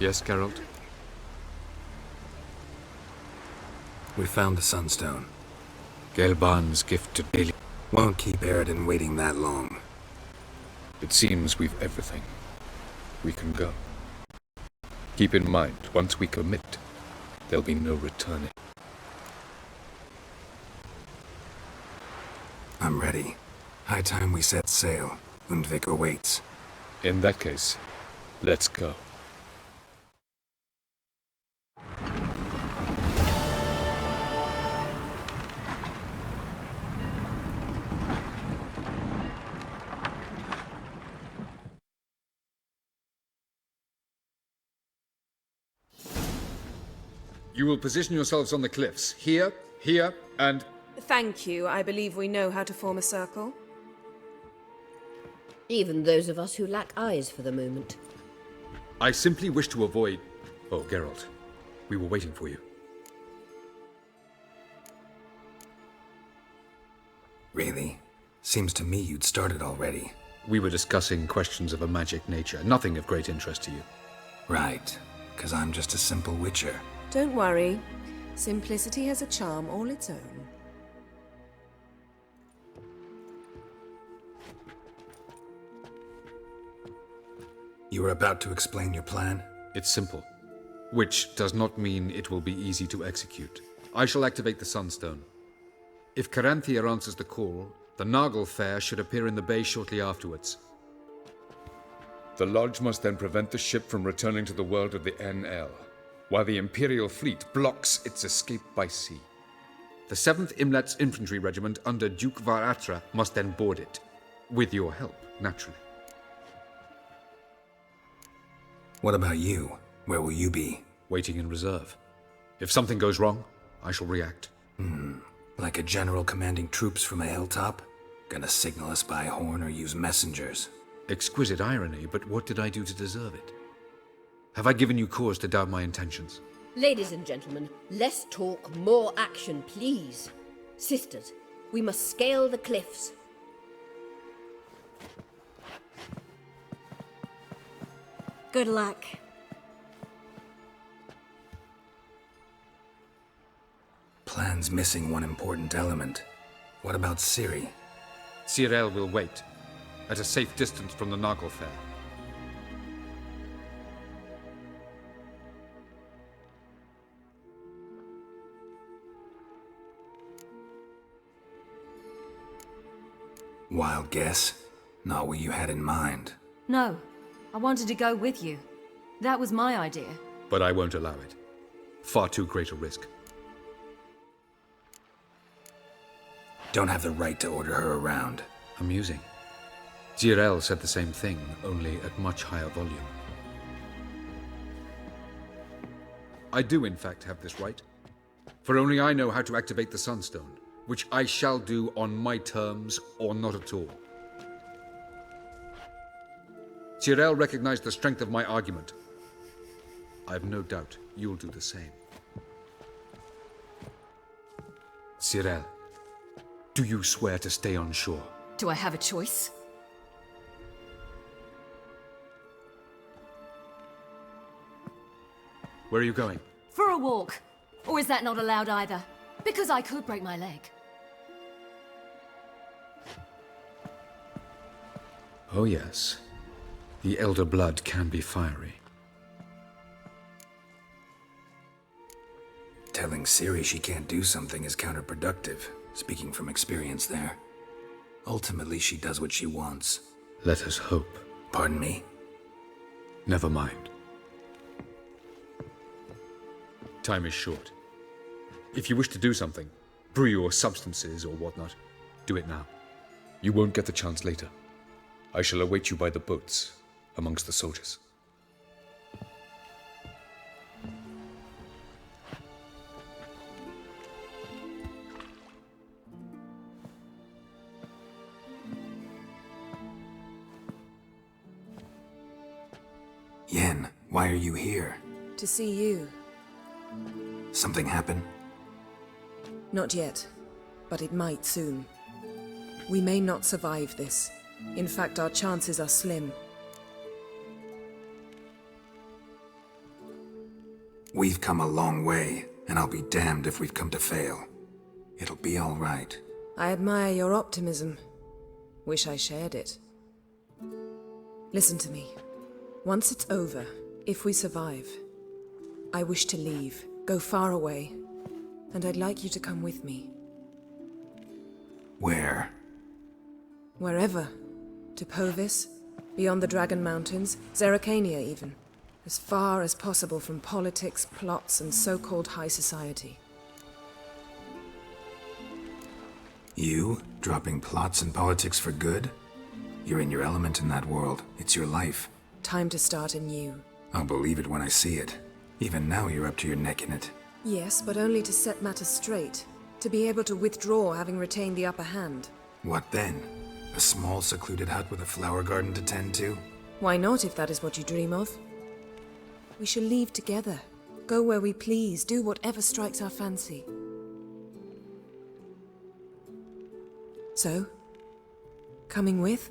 Yes, Geralt? We found the Sunstone. Gelban's gift to Daily. Won't keep Eridan waiting that long. It seems we've everything. We can go. Keep in mind, once we commit, there'll be no returning. I'm ready. High time we set sail. Undvik awaits. In that case, let's go. You will position yourselves on the cliffs. Here, here, and... Thank you. I believe we know how to form a circle. Even those of us who lack eyes for the moment. I simply wish to avoid... Oh, Geralt. We were waiting for you. Really? Seems to me you'd started already. We were discussing questions of a magic nature. Nothing of great interest to you. Right. 'Cause I'm just a simple witcher. Don't worry. Simplicity has a charm all its own. You were about to explain your plan? It's simple. Which does not mean it will be easy to execute. I shall activate the Sunstone. If Caranthea answers the call, the Nargle Fair should appear in the bay shortly afterwards. The Lodge must then prevent the ship from returning to the world of the NL, while the Imperial fleet blocks its escape by sea. The 7th Imlet's Infantry Regiment under Duke Varatra must then board it. With your help, naturally. What about you? Where will you be? Waiting in reserve. If something goes wrong, I shall react. Like a general commanding troops from a hilltop? Gonna signal us by horn or use messengers? Exquisite irony, but what did I do to deserve it? Have I given you cause to doubt my intentions? Ladies and gentlemen, less talk, more action, please. Sisters, we must scale the cliffs. Good luck. Plan's missing one important element. What about Ciri? Cyril will wait, at a safe distance from the Nargle Fair. Wild guess? Not what you had in mind. No, I wanted to go with you. That was my idea. But I won't allow it. Far too great a risk. Don't have the right to order her around. Amusing. Cyril said the same thing, only at much higher volume. I do, in fact, have this right. For only I know how to activate the Sunstone, which I shall do on my terms or not at all. Cyril recognized the strength of my argument. I have no doubt you'll do the same. Cyril, do you swear to stay on shore? Do I have a choice? Where are you going? For a walk. Or is that not allowed either? Because I could break my leg. Oh yes. The elder blood can be fiery. Telling Ciri she can't do something is counterproductive, speaking from experience there. Ultimately, she does what she wants. Let us hope. Pardon me? Never mind. Time is short. If you wish to do something, brew your substances or whatnot, do it now. You won't get the chance later. I shall await you by the boats, amongst the soldiers. Yen, why are you here? To see you. Something happen? Not yet, but it might soon. We may not survive this. In fact, our chances are slim. We've come a long way, and I'll be damned if we've come to fail. It'll be all right. I admire your optimism. Wish I shared it. Listen to me. Once it's over, if we survive, I wish to leave, go far away, and I'd like you to come with me. Where? Wherever. To Povis, beyond the Dragon Mountains, Zeracania even. As far as possible from politics, plots, and so-called high society. You? Dropping plots and politics for good? You're in your element in that world. It's your life. Time to start anew. I'll believe it when I see it. Even now you're up to your neck in it. Yes, but only to set matters straight. To be able to withdraw having retained the upper hand. What then? A small secluded hut with a flower garden to tend to? Why not, if that is what you dream of? We shall leave together. Go where we please, do whatever strikes our fancy. So, coming with?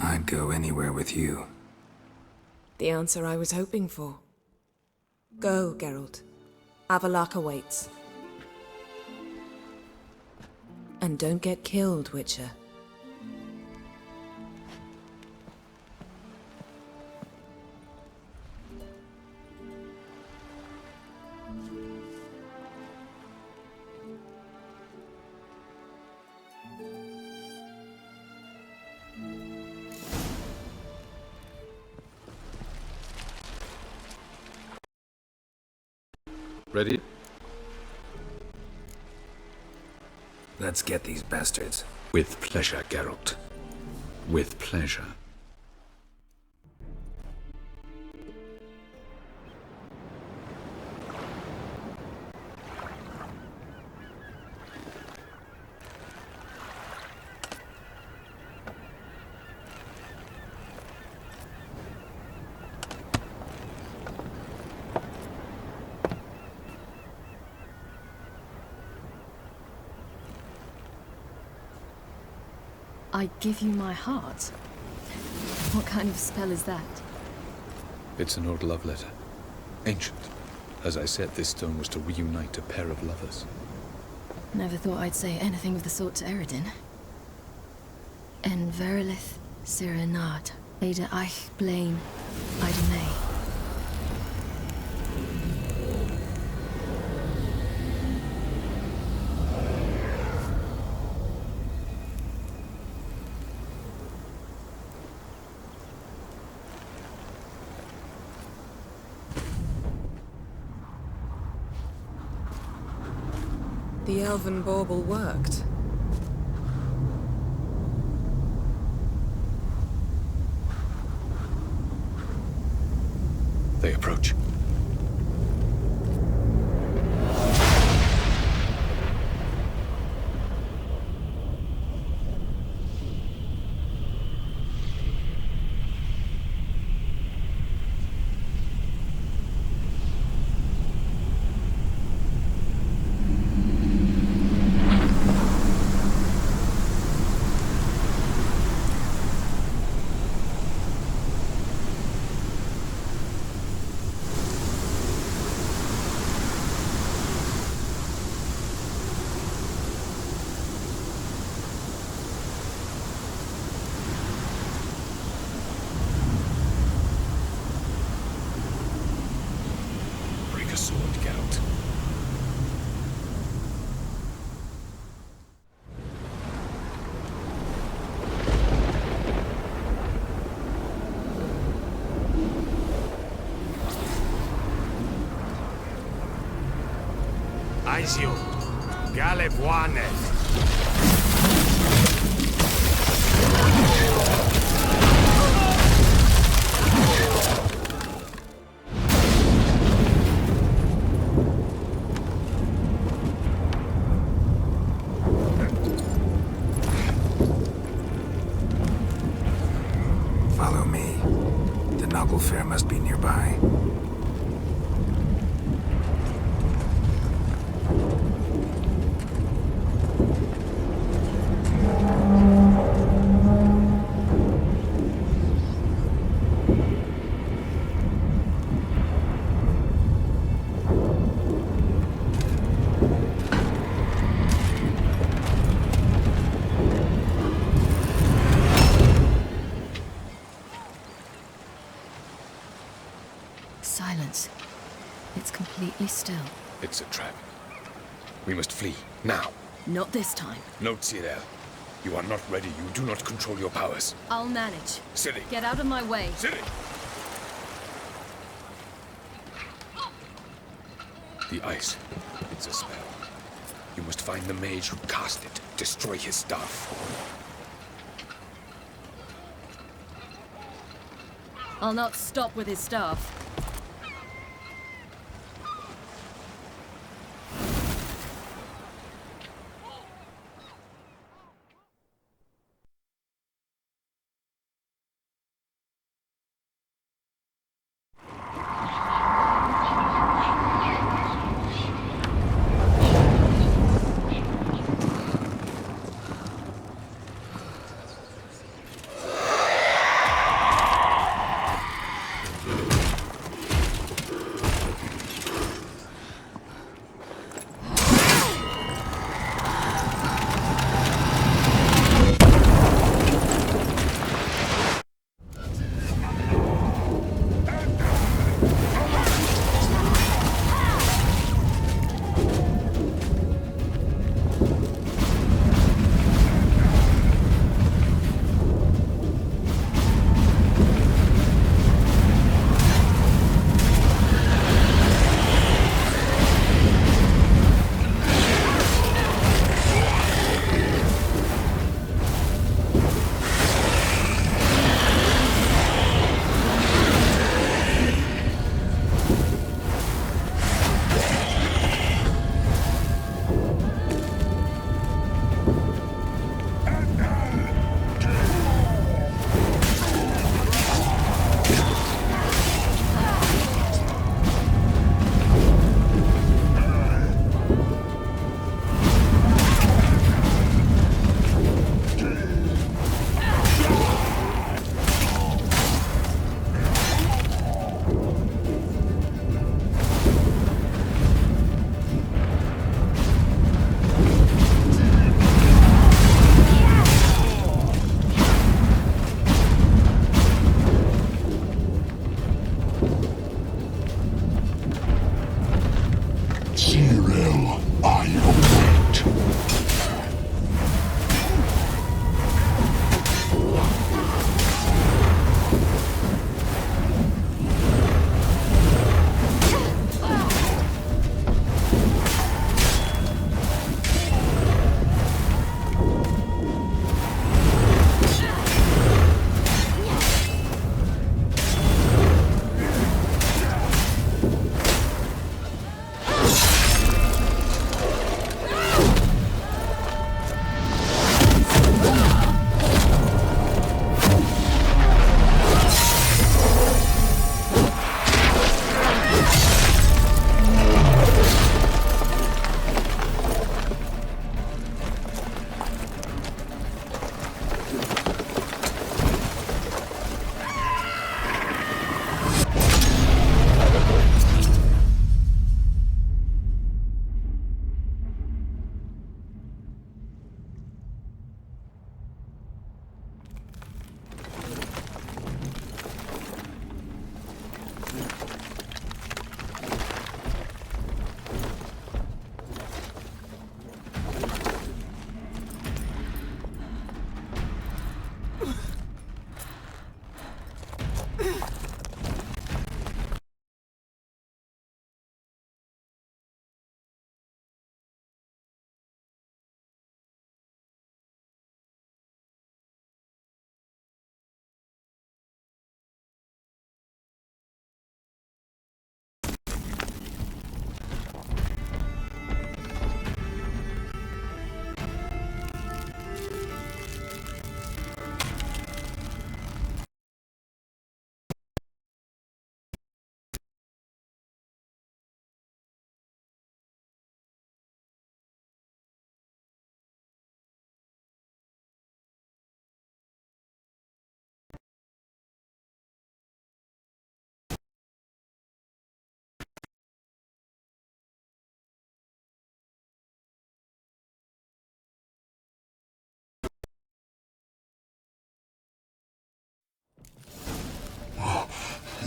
I'd go anywhere with you. The answer I was hoping for. Go, Geralt. AVALLACH awaits. And don't get killed, Witcher. Ready? Let's get these bastards. With pleasure, Geralt. With pleasure. I give you my heart? What kind of spell is that? It's an old love letter. Ancient. As I said, this stone was to reunite a pair of lovers. Never thought I'd say anything of the sort to Eredin. En verilith Sirenad, Ada Eich Blaine, Ida May. The elven bauble worked. They approach. Break a sword, Geralt. Aizio, Galebuane. Follow me. The Noggle Fair must be nearby. Silence. It's completely still. It's a trap. We must flee, now. Not this time. Note, Cyril. You are not ready. You do not control your powers. I'll manage. Silly. Get out of my way. Silly! The ice. It's a spell. You must find the mage who cast it. Destroy his staff. I'll not stop with his staff.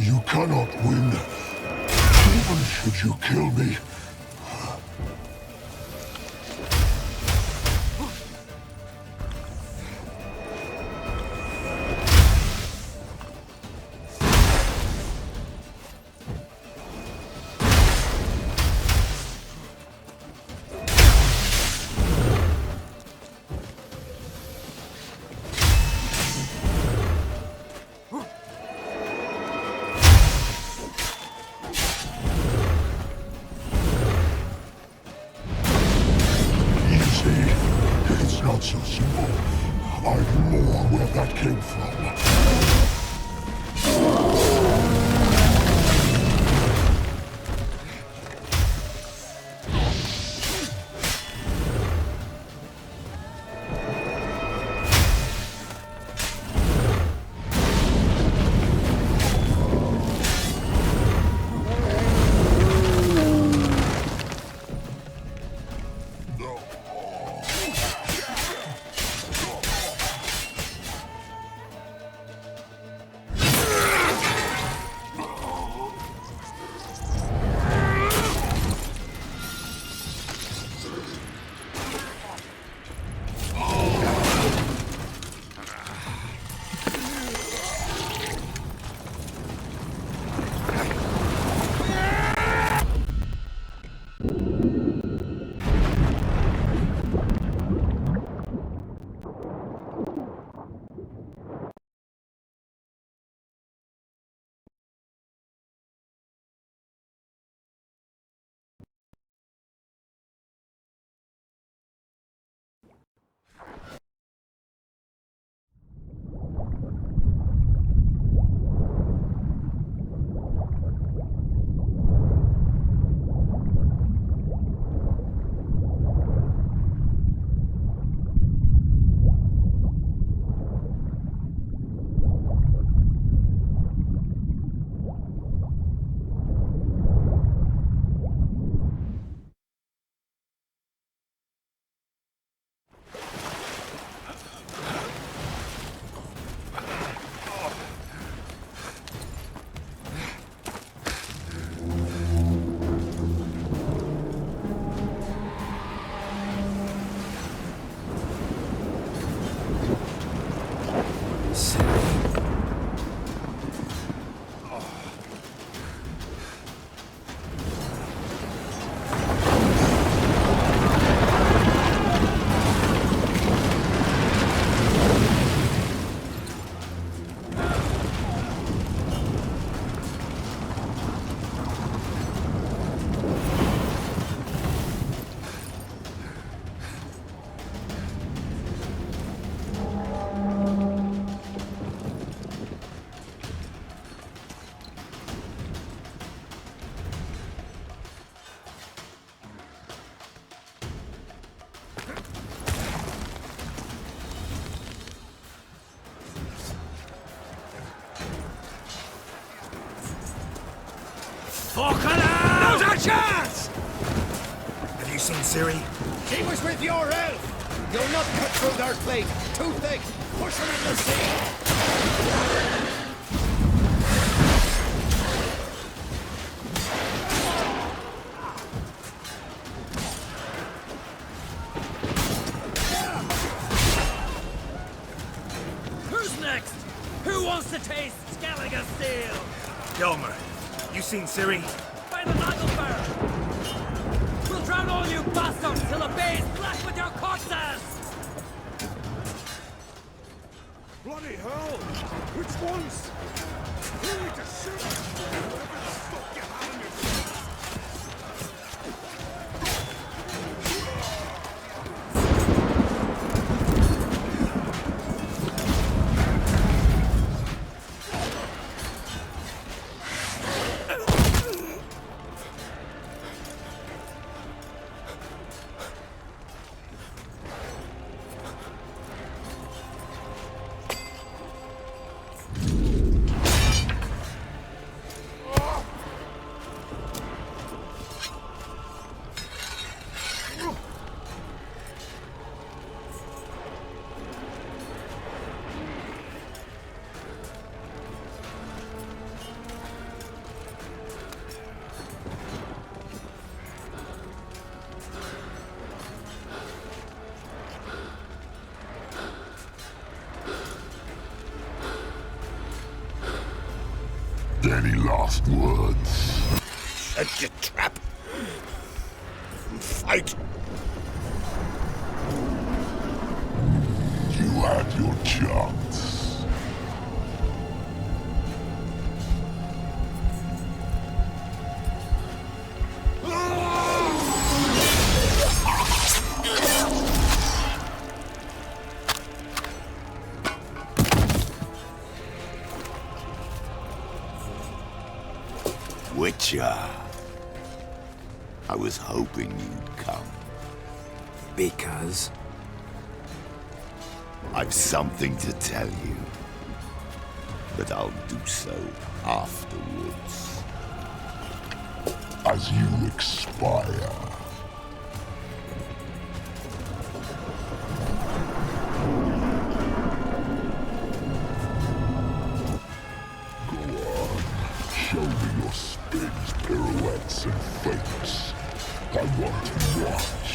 You cannot win. Even should you kill me. It's not so simple. I'd more where that came from. Not a chance! Have you seen Ciri? She was with your elf! You'll not cut through their plate! Too thick! Push her in the sea! Who's next? Who wants to taste Skellige steel? Delmer, you seen Ciri? By the Nagelfire! We'll drown all you bastards till the bay's black with your corpses! Bloody hell! Which ones? You need to shoot! Whatever the fuck you have in your Any last words? Set your trap. Fight. You had your chance. Witcher. I was hoping you'd come. Because? I've something to tell you. But I'll do so afterwards. As you expire. Show me your spins, pirouettes, and fakes. I want to watch.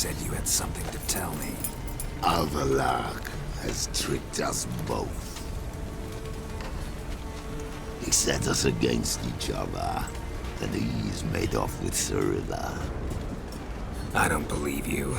said you had something to tell me. AVALLACH has tricked us both. He set us against each other, and he's made off with Cyrilla. I don't believe you.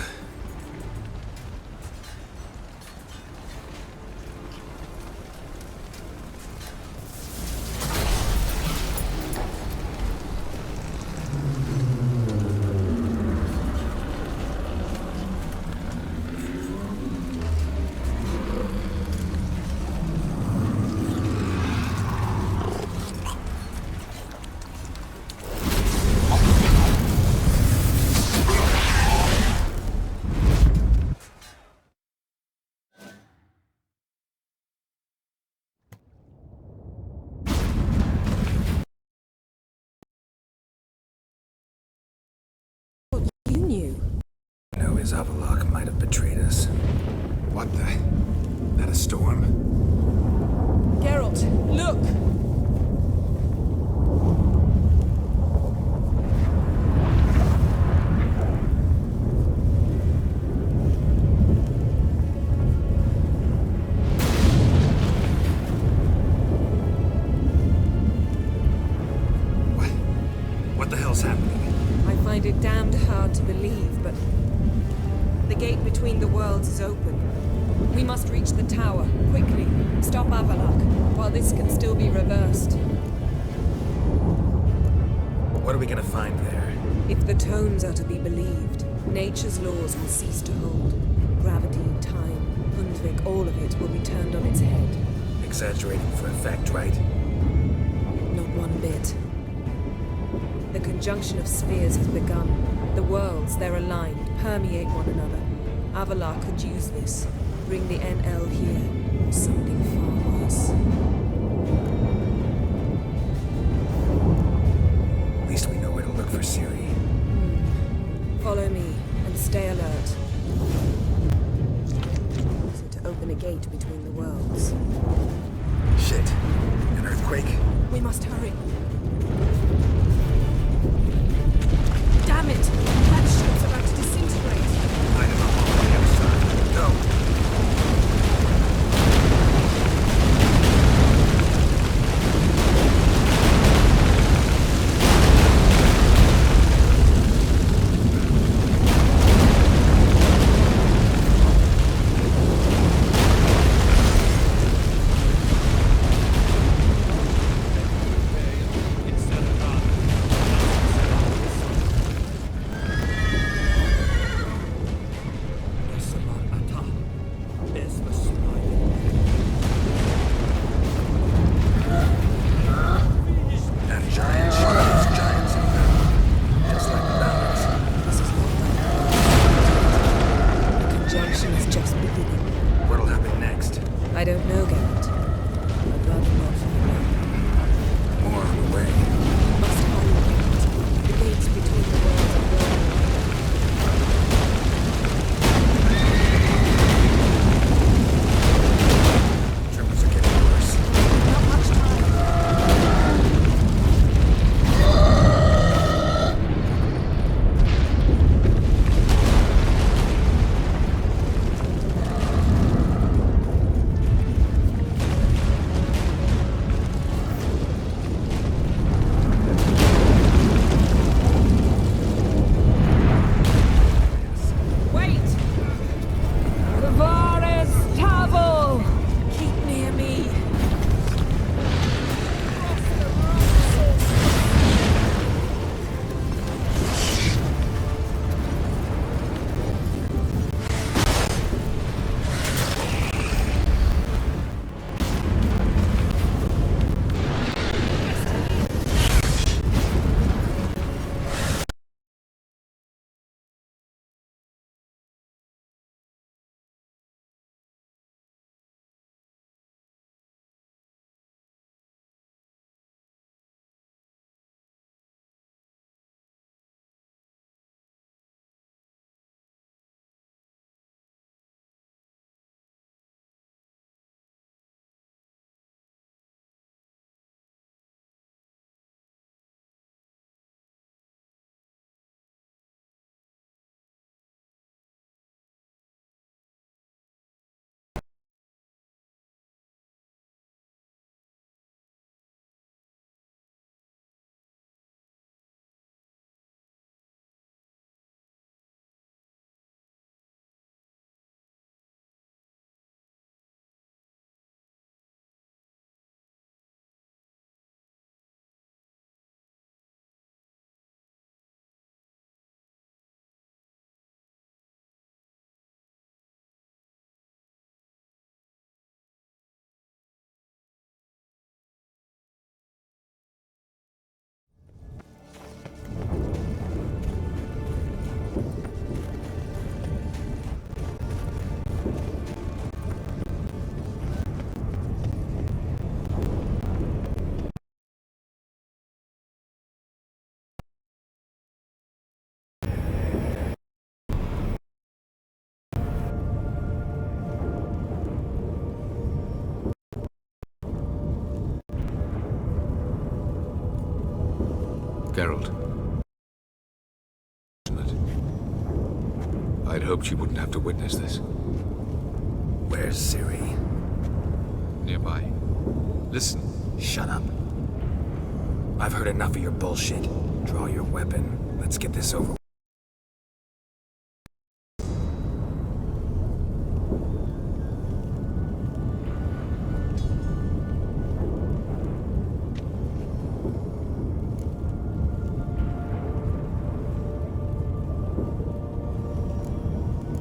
is AVALLACH might have betrayed us. What the? That a storm? Geralt, look! What the hell's happening? I find it damned hard to believe, but the gate between the worlds is open. We must reach the tower, quickly. Stop AVALLACH, while this can still be reversed. What are we gonna find there? If the tomes are to be believed, nature's laws will cease to hold. Gravity, time, Undvik, all of it will be turned on its head. Exaggerating for effect, right? Not one bit. The conjunction of spheres has begun. The worlds, they're aligned, permeate one another. AVALLACH could use this. Bring the NL here, or something far worse. At least we know where to look for Ciri. Follow me, and stay alert. So to open a gate between the worlds. Shit. An earthquake? We must hurry. Damn it! That ship's about to disintegrate. I am on the outside. Go! Geralt. I'd hoped she wouldn't have to witness this. Where's Ciri? Nearby. Listen. Shut up. I've heard enough of your bullshit. Draw your weapon. Let's get this over.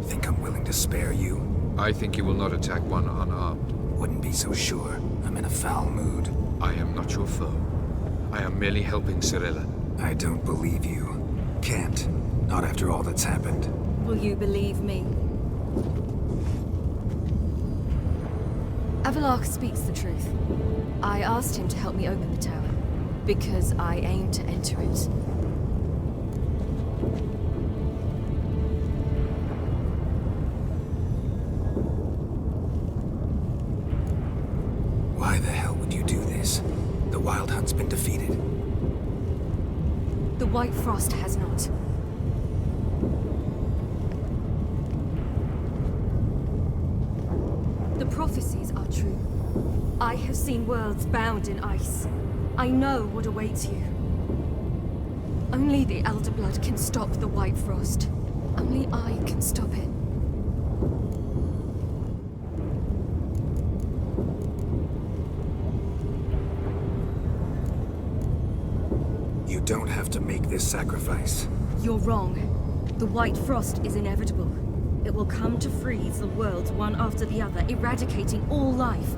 Think I'm willing to spare you? I think you will not attack one unarmed. Wouldn't be so sure. I'm in a foul mood. I am not your foe. I am merely helping Cirilla. I don't believe you. Can't. Not after all that's happened. Will you believe me? AVALLACH speaks the truth. I asked him to help me open the tower, because I aim to enter it. Why the hell would you do this? The Wild Hunt's been defeated. The White Frost has not. The prophecies are true. I have seen worlds bound in ice. I know what awaits you. Only the Elder Blood can stop the White Frost. Only I can stop it. You don't have to make this sacrifice. You're wrong. The White Frost is inevitable. It will come to freeze the worlds one after the other, eradicating all life.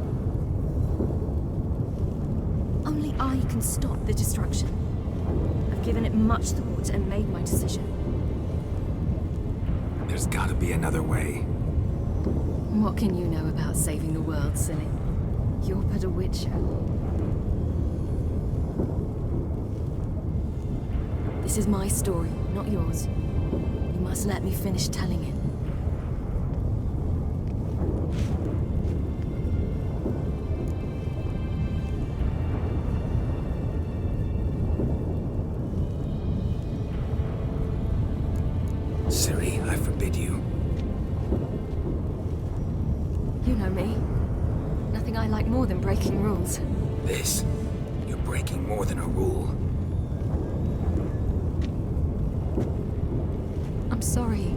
Only I can stop the destruction. I've given it much thought and made my decision. There's gotta be another way. What can you know about saving the world, silly? You're but a witcher. This is my story, not yours. You must let me finish telling it. Ciri, I forbid you. You know me. Nothing I like more than breaking rules. This? You're breaking more than a rule. I'm sorry.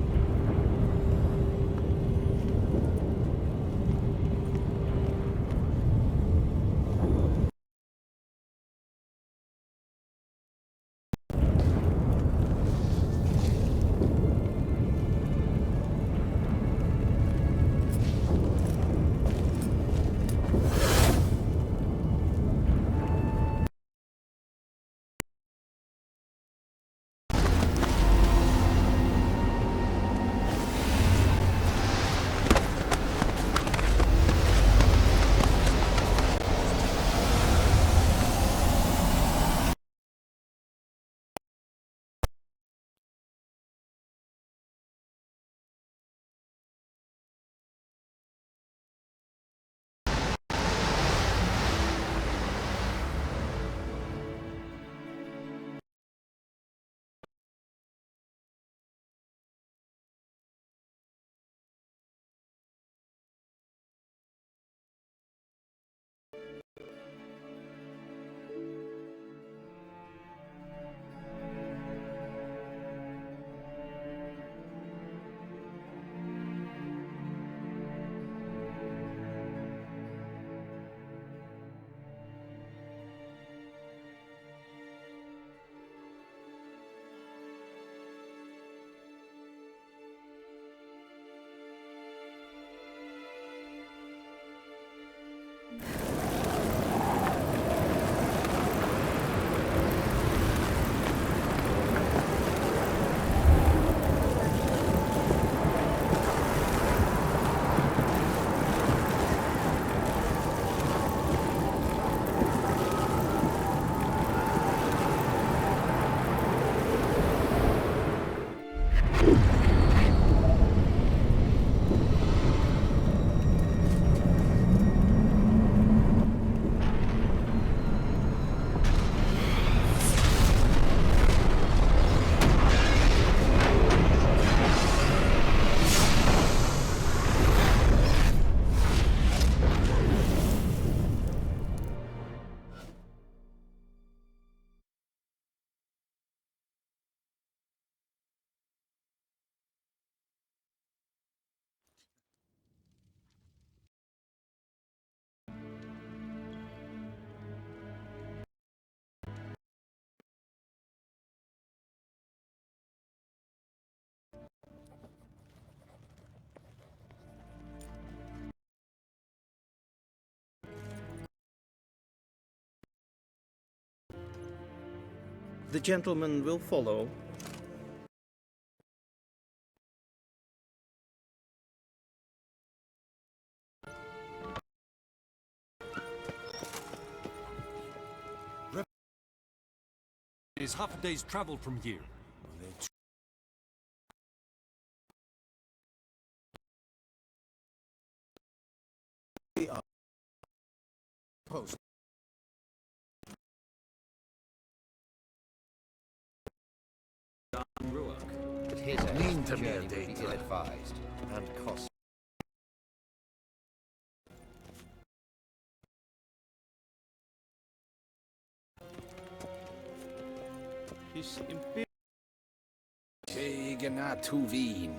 The gentleman will follow. It's half a day's travel from here. Post. But his Mean to me journey a would date be ill-advised and costly. His imperial. Tegen Tuvin.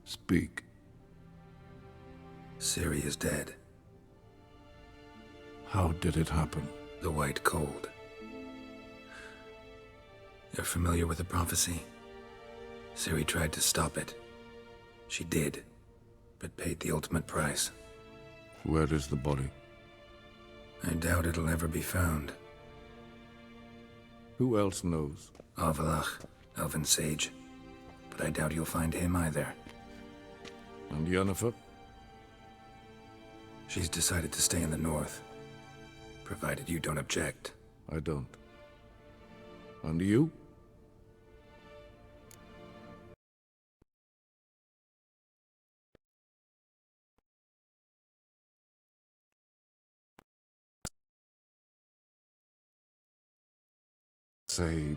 Speak. Ciri is dead. How did it happen? The White Cold. You're familiar with the prophecy? Ciri tried to stop it. She did, but paid the ultimate price. Where is the body? I doubt it'll ever be found. Who else knows? AVALLACH, Elven Sage. But I doubt you'll find him either. And Yennefer? She's decided to stay in the north. Provided you don't object. I don't. And you? Say,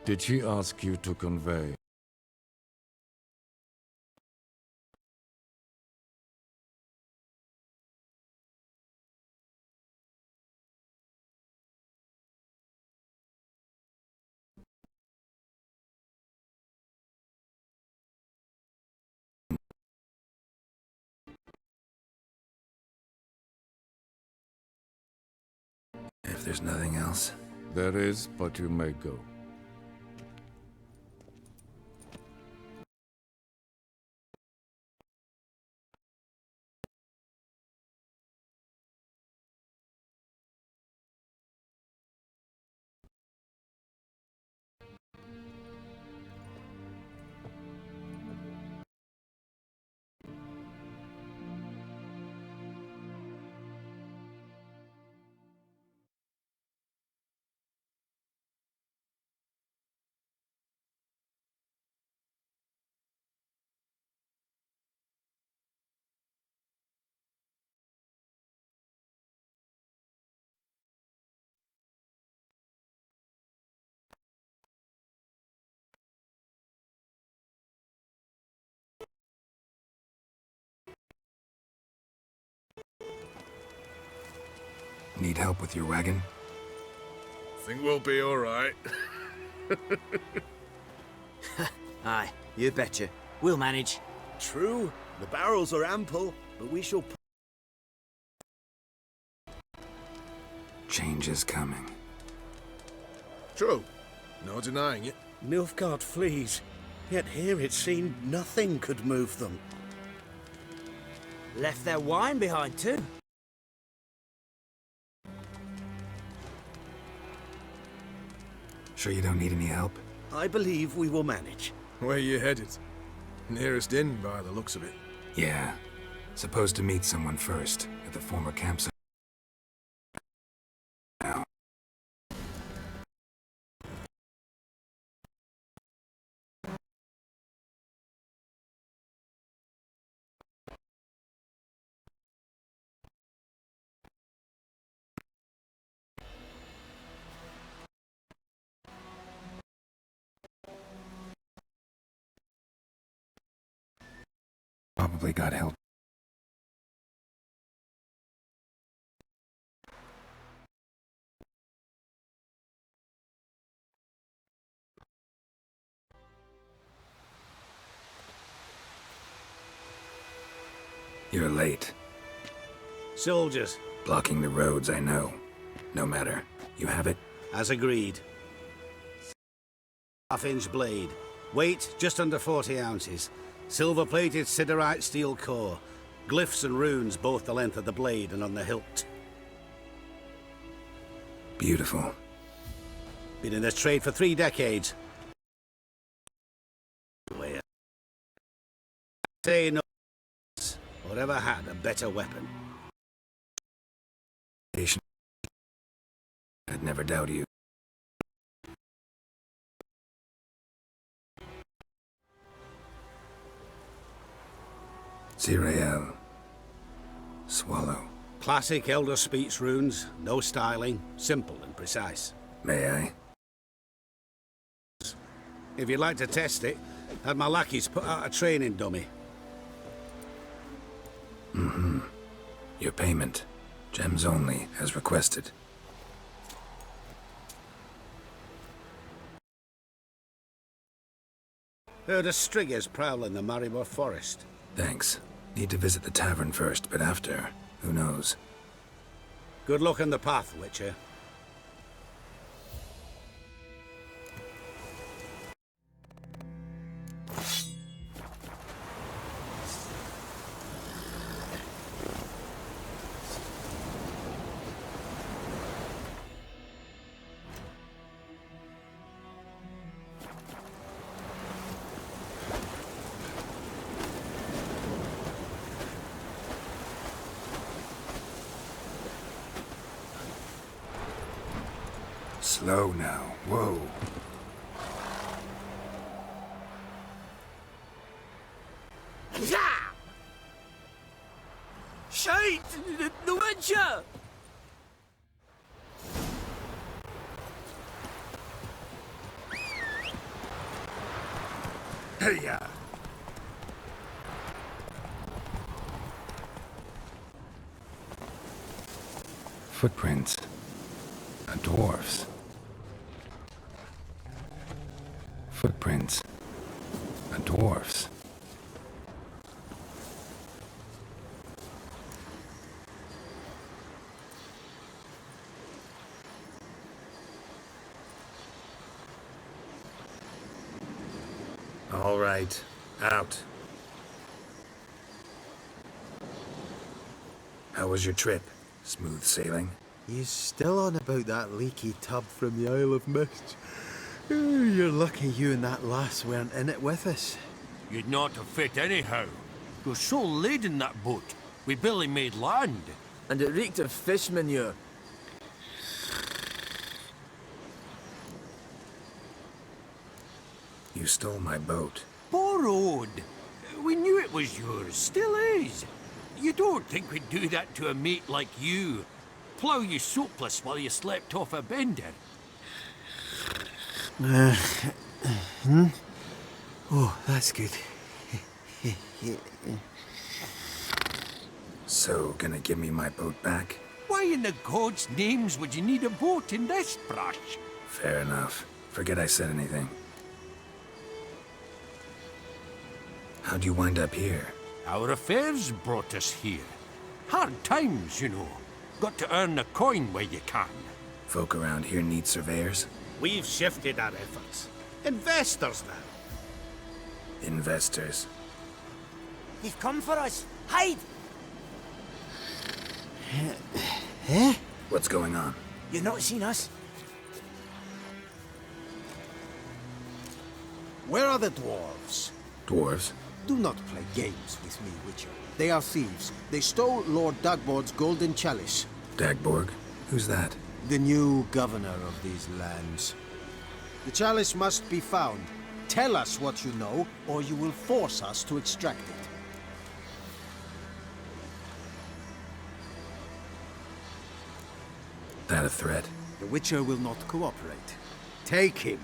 did she ask you to convey? If there's nothing else. There is, but you may go. Need help with your wagon? Think we'll be all right. Aye, you betcha. We'll manage. True, the barrels are ample, but we shall. Change is coming. True. No denying it. Nilfgaard flees, yet here it seemed nothing could move them. Left their wine behind too. Sure you don't need any help? I believe we will manage. Where you headed? Nearest inn by the looks of it. Yeah. Supposed to meet someone first, at the former campsite. Now. Probably got help. You're late. Soldiers. Blocking the roads, I know. No matter. You have it? As agreed. Half-inch blade. Weight just under 40 ounces. Silver-plated siderite steel core. Glyphs and runes both the length of the blade and on the hilt. Beautiful. Been in this trade for 3 decades. Say no or ever had a better weapon. I'd never doubt you. Zirael. Swallow. Classic Elder Speech runes, no styling, simple and precise. May I? If you'd like to test it, had my lackeys put out a training dummy. Mm-hmm. Your payment. Gems only, as requested. Heard of striggers prowling the Maribor forest. Thanks. Need to visit the tavern first, but after, who knows? Good luck on the path, Witcher. Slow now. Whoa. Shite! The Witcher! Hey-ya! Footprints. A dwarf's. Footprints. A dwarf's. All right. Out. How was your trip? Smooth sailing? You still on about that leaky tub from the Isle of Mist? You're lucky you and that lass weren't in it with us. You'd not have fit anyhow. You're so laden that boat. We barely made land. And it reeked of fish manure. You stole my boat. Borrowed. We knew it was yours. Still is. You don't think we'd do that to a mate like you? Plough you soapless while you slept off a bender? Oh, that's good. So, gonna give me my boat back? Why in the gods' names would you need a boat in this brush? Fair enough. Forget I said anything. How'd you wind up here? Our affairs brought us here. Hard times, you know. Got to earn the coin where you can. Folk around here need surveyors? We've shifted our efforts. Investors now. Investors. They've come for us. Hide! Eh? What's going on? You've not seen us? Where are the dwarves? Dwarves? Do not play games with me, Witcher. They are thieves. They stole Lord Dagborg's golden chalice. Dagborg? Who's that? The new governor of these lands. The chalice must be found. Tell us what you know, or you will force us to extract it. That a threat? The Witcher will not cooperate. Take him.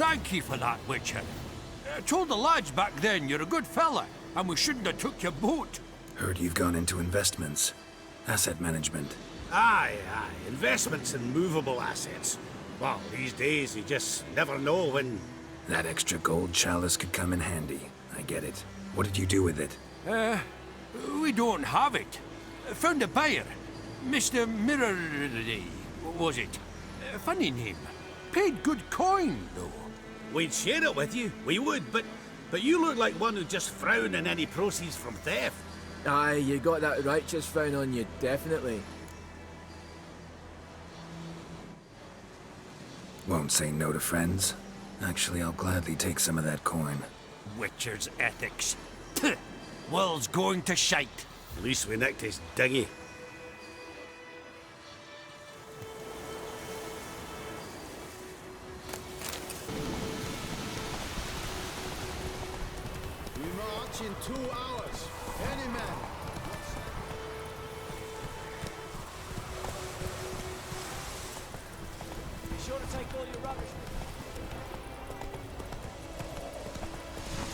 Thank you for that, Witcher. I told the lads back then you're a good fella, and we shouldn't have took your boat. Heard you've gone into investments. Asset management. Aye. Investments in movable assets. Well, these days you just never know when... That extra gold chalice could come in handy. I get it. What did you do with it? We don't have it. Found a buyer. Mr. Mirror... was it? Funny name. Paid good coin, though. We'd share it with you. We would, but you look like one who just frowned on any proceeds from theft. Aye, you got that righteous frown on you, definitely. Won't say no to friends. Actually, I'll gladly take some of that coin. Witcher's ethics. Tuh. World's going to shite. At least we nicked his dinghy. We march in 2 hours. Any man. Be sure to take all your rubbish.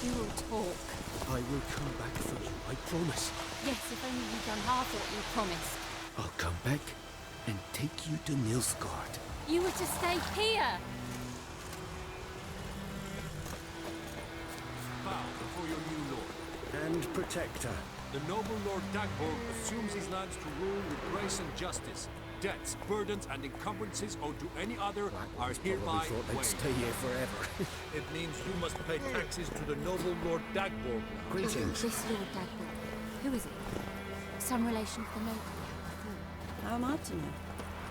You will talk. I will come back for you, I promise. Yes, if only you'd done half what you promised. I'll come back and take you to Nilfgaard. You were to stay here. Bow before your new lord. And protector. The noble Lord Dagborg assumes his lands to rule with grace and justice. Debts, burdens, and encumbrances owed to any other are hereby thought they'd waived. stay here forever. It means you must pay taxes to the noble Lord Dagborg now. Greetings. This Lord Dagborg. Who is it? Some relation to the noble? How am I to know?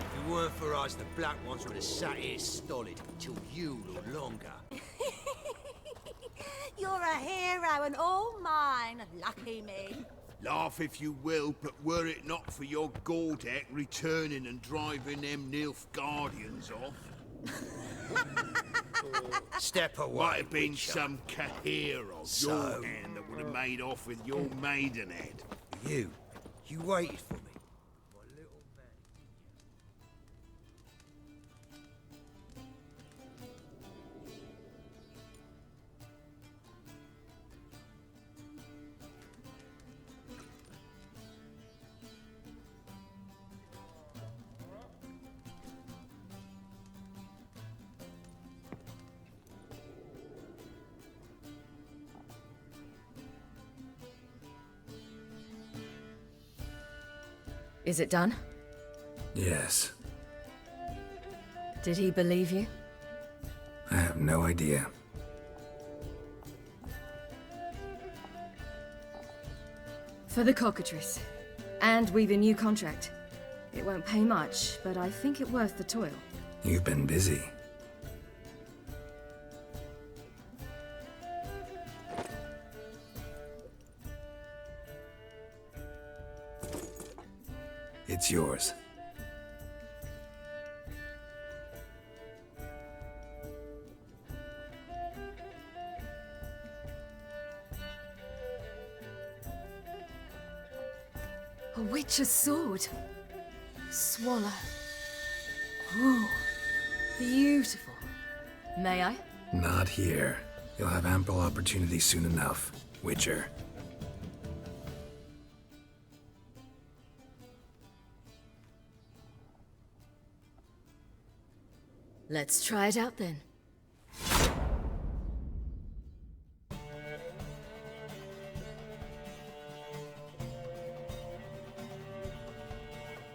If it weren't for us, the Black Ones would have sat here stolid till you no longer. You're a hero and all mine. Lucky me. Laugh if you will, but were it not for your Gordak returning and driving them Nilfgaardians off... Step away, Might have been Witcher. some Cahir of So? your hand that would have made off with your maidenhead. You waited for me. Is it done? Yes. Did he believe you? I have no idea. For the cockatrice. And we've a new contract. It won't pay much, but I think it worth the toil. You've been busy. It's yours. A witch's sword. Swallow. Ooh, beautiful. May I? Not here. You'll have ample opportunity soon enough, Witcher. Let's try it out then.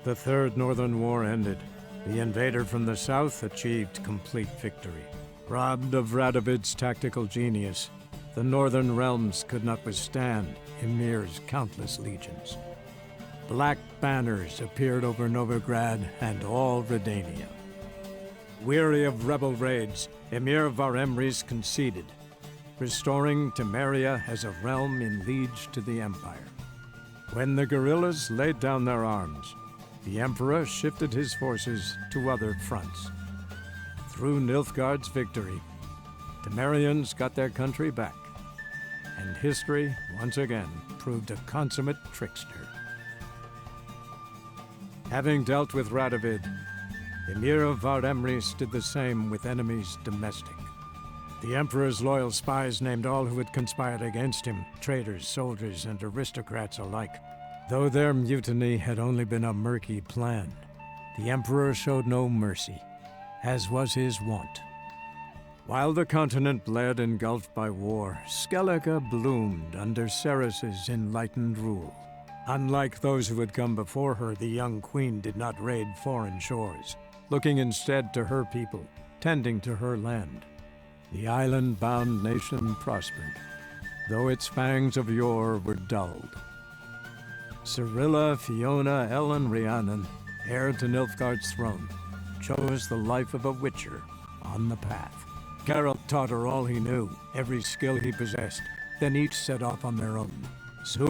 The Third Northern War ended. The invader from the south achieved complete victory. Robbed of Radovid's tactical genius, the northern realms could not withstand Ymir's countless legions. Black banners appeared over Novigrad and all Redania. Weary of rebel raids, Emir Varemres conceded, restoring Temeria as a realm in liege to the Empire. When the guerrillas laid down their arms, the Emperor shifted his forces to other fronts. Through Nilfgaard's victory, Temerians got their country back, and history once again proved a consummate trickster. Having dealt with Radovid, Emir of Varemres did the same with enemies domestic. The Emperor's loyal spies named all who had conspired against him, traitors, soldiers, and aristocrats alike. Though their mutiny had only been a murky plan, the Emperor showed no mercy, as was his wont. While the continent bled engulfed by war, Skellige bloomed under Ceres's enlightened rule. Unlike those who had come before her, the young queen did not raid foreign shores, looking instead to her people, tending to her land. The island-bound nation prospered, though its fangs of yore were dulled. Cyrilla, Fiona, Ellen, Rhiannon, heir to Nilfgaard's throne, chose the life of a witcher on the path. Geralt taught her all he knew, every skill he possessed, then each set off on their own. Soon